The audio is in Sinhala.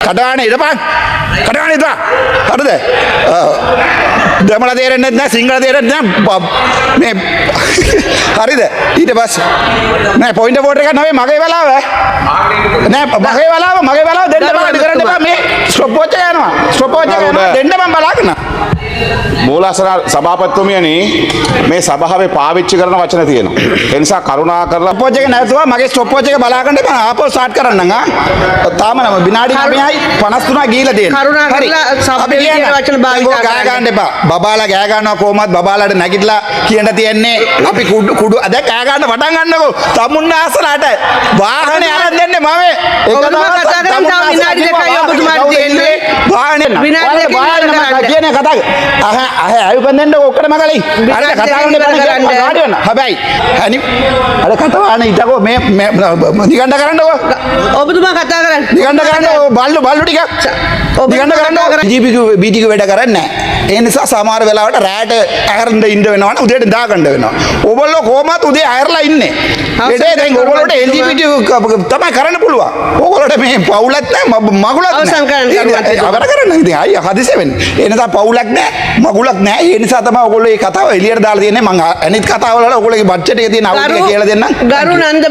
කටවාන ඉඳපන්. කටවාන ඉඳපන්. හරිද? දෙමළ තේරෙන්නේ නැහැ සිංහල තේරෙන්නේ නැහැ. මේ හරිද? ඊට පස්සේ නෑ පොයින්ට් වෝට් එක නෙවෙයි මගේ වෙලාව. නෑ මගේ වෙලාව දෙන්න බෑ කරන්න එපා මේ ස්ටොප් වොච් එක යනවා. ස්ටොප් වොච් එක යනවා දෙන්න මම බලාගෙන. මූලාසන සභාපතිතුමියනි මේ සභාවේ පාවිච්චි කරන වචන තියෙනවා. ඒ නිසා කරුණා කරලා ස්ටොප් වොච් එක නැතුව මගේ ස්ටොප් වොච් එක බලාගෙන මම ආපහු ස්ටාර්ට් කරන්නම් ආ. තාම නම විනාඩි 9යි 53 ගිහිලා තියෙනවා. කරුණා කරලා සභාවේ කියන වචන භාවිත ගෑ ගන්න එපා. බබාලා ගෑ ගන්නවා කොහමද බබාලාට නැගිටලා කියන්න තියන්නේ අපි කුඩු අද කෑ ගන්න පටන් ගන්නකෝ. තමුන් ආසලට වාහනේ අරන් දෙන්නේ මම. ඔබතුමා කතා කරන් තව විනාඩි දෙකයි ඔබතුමාට තියෙන්නේ. වාහනේ විනාඩි දෙකකින් කියන කතා අයුපන් දෙන්න ඔක්කොම මගලින් අර කතා කරන්න හැබැයි අනි අර කතාවන ඉතකෝ මේ නිකණ්ඩ කරන්නකෝ ඔබතුමා කතා කරන්න නිකණ්ඩ කරන්න බල්ලු ටිකක් නිකණ්ඩ කරන්න බීටික වැඩ කරන්නේ නැහැ ඒ නිසා සමහර වෙලාවට රැට ඇරන්න ඉන්න වෙනවා නේ උදේට දා ගන්න වෙනවා ඔයගොල්ලෝ කොහමද උදේ ඇරලා ඉන්නේ ඒකේ දැන් ඔයගොල්ලෝට LGBT තමයි කරන්න පුළුවන් ඔයගොල්ලෝට මේ පවුලක් නැහැ මගුලක් නැහැ අවර කරන්න ඉතින් අයියා හදිසිය වෙන්නේ ඒ නිසා පවුලක් නැහැ මගුලක් නැහැ ඒ නිසා තමයි ඔයගොල්ලෝ මේ කතාව එළියට දාලා තියෙන්නේ මම අනිත් කතාවල ඔයගොල්ලෝගේ බඩ්ජට් එකේ තියෙන අවුල ටික කියලා දෙන්නම් ගරු නන්ද